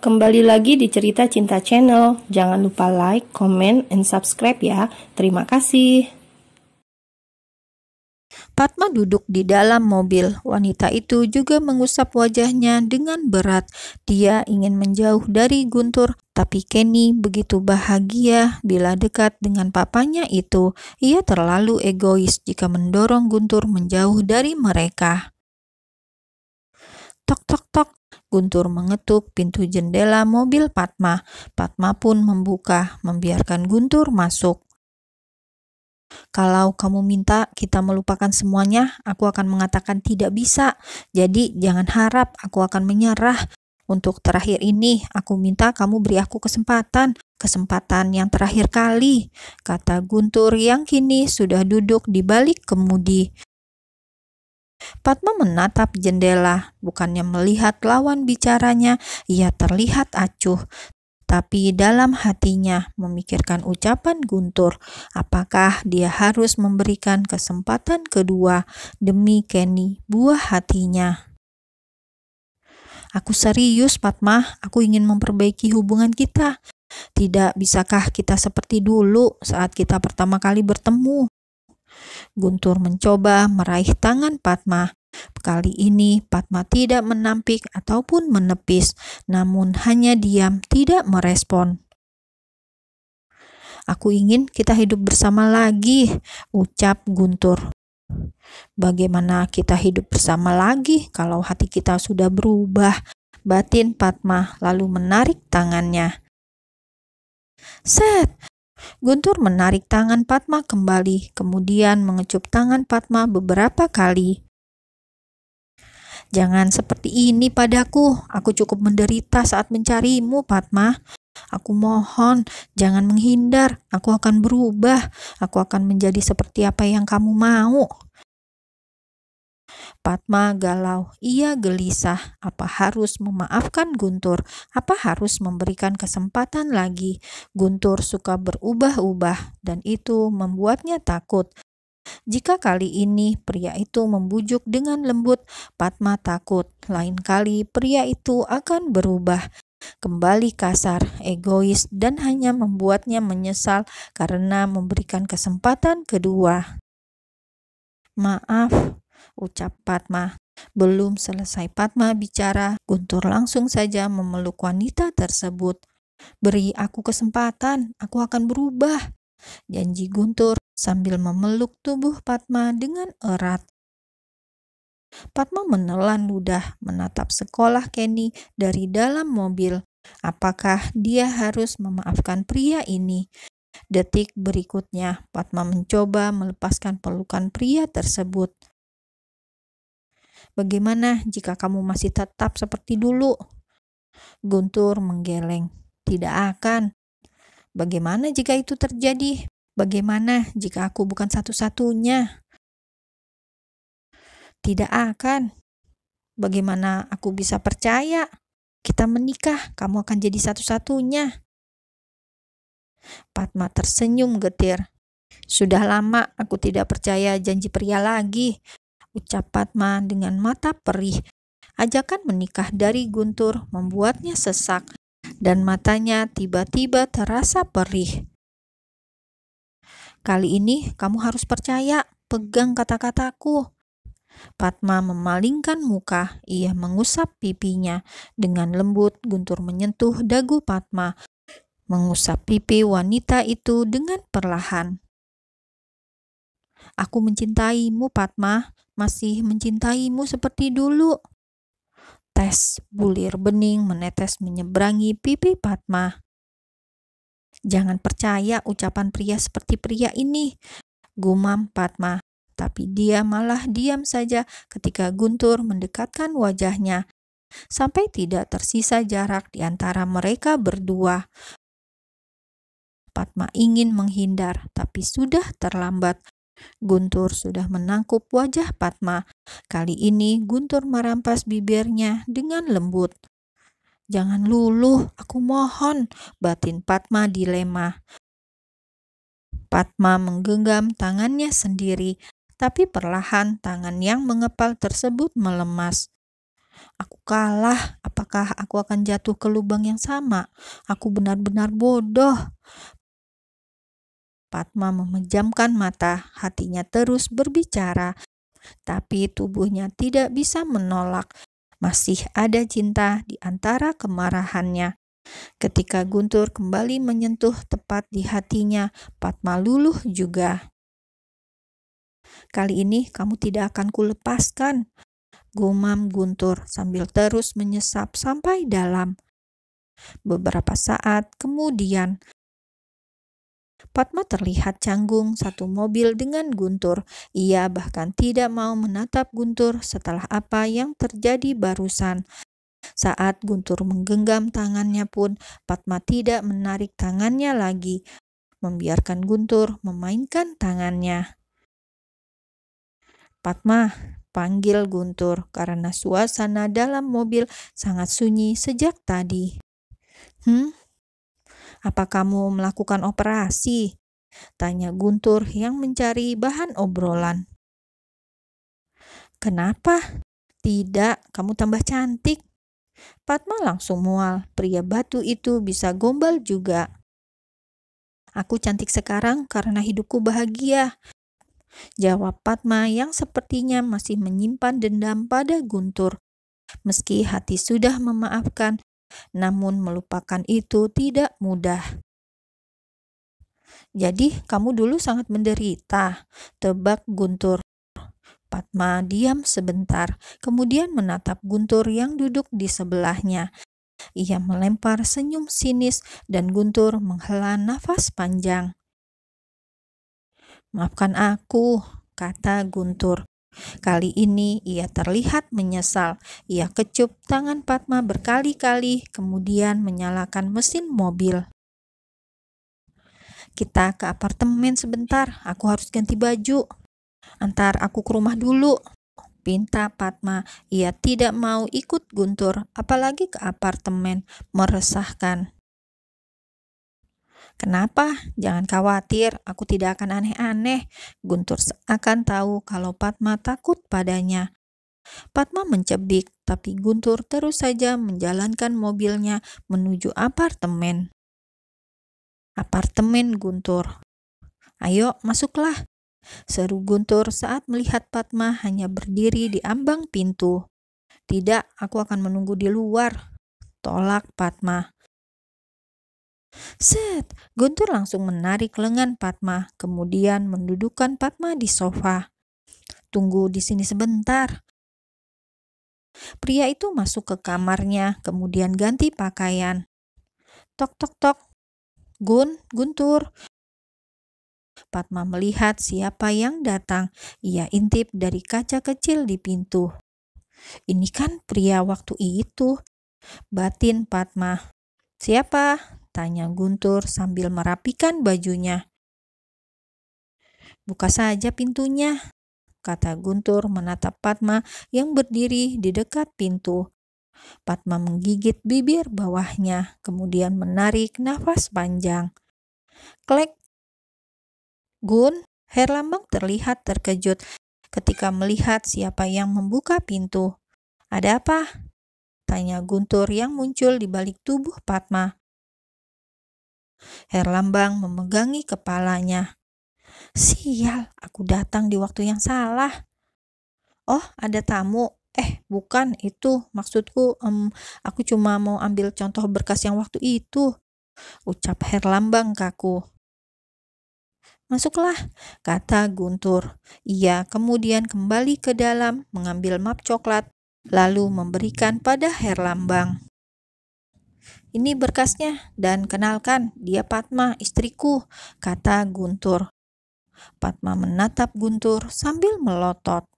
Kembali lagi di Cerita Cinta Channel. Jangan lupa like, comment, and subscribe ya. Terima kasih. Fatma duduk di dalam mobil. Wanita itu juga mengusap wajahnya dengan berat. Dia ingin menjauh dari Guntur, tapi Kenny begitu bahagia bila dekat dengan papanya itu. Ia terlalu egois jika mendorong Guntur menjauh dari mereka. Tok tok tok. Guntur mengetuk pintu jendela mobil Fatma. Fatma pun membuka, membiarkan Guntur masuk. Kalau kamu minta kita melupakan semuanya, aku akan mengatakan tidak bisa. Jadi jangan harap aku akan menyerah. Untuk terakhir ini, aku minta kamu beri aku kesempatan. Kesempatan yang terakhir kali, kata Guntur yang kini sudah duduk di balik kemudi. Fatma menatap jendela, bukannya melihat lawan bicaranya, ia terlihat acuh. Tapi dalam hatinya memikirkan ucapan Guntur, apakah dia harus memberikan kesempatan kedua demi Kenny, buah hatinya. Aku serius, Fatma, aku ingin memperbaiki hubungan kita. Tidak bisakah kita seperti dulu saat kita pertama kali bertemu? Guntur mencoba meraih tangan Fatma. Kali ini Fatma tidak menampik ataupun menepis, namun hanya diam, tidak merespon. Aku ingin kita hidup bersama lagi, ucap Guntur. Bagaimana kita hidup bersama lagi kalau hati kita sudah berubah? Batin Fatma lalu menarik tangannya. Set! Guntur menarik tangan Fatma kembali, kemudian mengecup tangan Fatma beberapa kali. Jangan seperti ini padaku, aku cukup menderita saat mencarimu, Fatma. Aku mohon, jangan menghindar, aku akan berubah, aku akan menjadi seperti apa yang kamu mau. Fatma galau, ia gelisah, apa harus memaafkan Guntur, apa harus memberikan kesempatan lagi. Guntur suka berubah-ubah dan itu membuatnya takut. Jika kali ini pria itu membujuk dengan lembut, Fatma takut lain kali pria itu akan berubah, kembali kasar, egois, dan hanya membuatnya menyesal karena memberikan kesempatan kedua. Maaf, ucap Fatma. Belum selesai Fatma bicara, Guntur langsung saja memeluk wanita tersebut. Beri aku kesempatan, aku akan berubah, janji Guntur sambil memeluk tubuh Fatma dengan erat. Fatma menelan ludah menatap sekolah Kenny dari dalam mobil. Apakah dia harus memaafkan pria ini? Detik berikutnya, Fatma mencoba melepaskan pelukan pria tersebut. Bagaimana jika kamu masih tetap seperti dulu? Guntur menggeleng. Tidak akan. Bagaimana jika itu terjadi? Bagaimana jika aku bukan satu-satunya? Tidak akan. Bagaimana aku bisa percaya? Kita menikah, kamu akan jadi satu-satunya. Fatma tersenyum getir. Sudah lama aku tidak percaya janji pria lagi, ucap Fatma dengan mata perih. Ajakan menikah dari Guntur membuatnya sesak dan matanya tiba-tiba terasa perih. Kali ini kamu harus percaya, pegang kata-kataku. Fatma memalingkan muka, ia mengusap pipinya. Dengan lembut Guntur menyentuh dagu Fatma, mengusap pipi wanita itu dengan perlahan. Aku mencintaimu, Fatma, masih mencintaimu seperti dulu. Tes bulir bening menetes menyeberangi pipi Fatma. Jangan percaya ucapan pria seperti pria ini, gumam Fatma. Tapi dia malah diam saja ketika Guntur mendekatkan wajahnya, sampai tidak tersisa jarak di antara mereka berdua. Fatma ingin menghindar, tapi sudah terlambat. Guntur sudah menangkup wajah Fatma. Kali ini Guntur merampas bibirnya dengan lembut. Jangan luluh, aku mohon, batin Fatma dilema. Fatma menggenggam tangannya sendiri, tapi perlahan tangan yang mengepal tersebut melemas. Aku kalah. Apakah aku akan jatuh ke lubang yang sama? Aku benar-benar bodoh. Padma memejamkan mata, hatinya terus berbicara, tapi tubuhnya tidak bisa menolak. Masih ada cinta di antara kemarahannya. Ketika Guntur kembali menyentuh tepat di hatinya, Padma luluh juga. "Kali ini kamu tidak akan kulepaskan," gumam Guntur sambil terus menyesap sampai dalam. Beberapa saat kemudian, Padma terlihat canggung satu mobil dengan Guntur. Ia bahkan tidak mau menatap Guntur setelah apa yang terjadi barusan. Saat Guntur menggenggam tangannya pun, Padma tidak menarik tangannya lagi, membiarkan Guntur memainkan tangannya. "Padma," panggil Guntur karena suasana dalam mobil sangat sunyi sejak tadi. "Apa kamu melakukan operasi?" tanya Guntur yang mencari bahan obrolan. "Kenapa?" "Tidak, kamu tambah cantik." Padma langsung mual. Pria batu itu bisa gombal juga. "Aku cantik sekarang karena hidupku bahagia," jawab Padma yang sepertinya masih menyimpan dendam pada Guntur. Meski hati sudah memaafkan, namun melupakan itu tidak mudah. "Jadi kamu dulu sangat menderita," tebak Guntur. Padma diam sebentar, kemudian menatap Guntur yang duduk di sebelahnya. Ia melempar senyum sinis dan Guntur menghela nafas panjang. "Maafkan aku," kata Guntur. Kali ini ia terlihat menyesal. Ia kecup tangan Padma berkali-kali, kemudian menyalakan mesin mobil. "Kita ke apartemen sebentar, aku harus ganti baju." "Antar aku ke rumah dulu," pinta Padma. Ia tidak mau ikut Guntur, apalagi ke apartemen. Meresahkan. "Kenapa? Jangan khawatir, aku tidak akan aneh-aneh." Guntur seakan tahu kalau Padma takut padanya. Padma mencebik, tapi Guntur terus saja menjalankan mobilnya menuju apartemen. Apartemen Guntur. "Ayo, masuklah," seru Guntur saat melihat Padma hanya berdiri di ambang pintu. "Tidak, aku akan menunggu di luar," tolak Padma. Set, Guntur langsung menarik lengan Padma, kemudian mendudukkan Padma di sofa. "Tunggu di sini sebentar." Pria itu masuk ke kamarnya, kemudian ganti pakaian. Tok tok tok. Guntur." Padma melihat siapa yang datang. Ia intip dari kaca kecil di pintu. "Ini kan pria waktu itu," batin Padma. "Siapa?" tanya Guntur sambil merapikan bajunya. "Buka saja pintunya," kata Guntur menatap Padma yang berdiri di dekat pintu. Padma menggigit bibir bawahnya, kemudian menarik nafas panjang. Klek. "Gun," Herlambang terlihat terkejut ketika melihat siapa yang membuka pintu. "Ada apa?" tanya Guntur yang muncul di balik tubuh Padma. Herlambang memegangi kepalanya. "Sial, aku datang di waktu yang salah." "Oh, ada tamu." Bukan itu. Maksudku, aku cuma mau ambil contoh berkas yang waktu itu," ucap Herlambang kaku. "Masuklah," kata Guntur. Ia kemudian kembali ke dalam, mengambil map coklat, lalu memberikan pada Herlambang. "Ini berkasnya, dan kenalkan, dia Padma, istriku," kata Guntur. Padma menatap Guntur sambil melotot.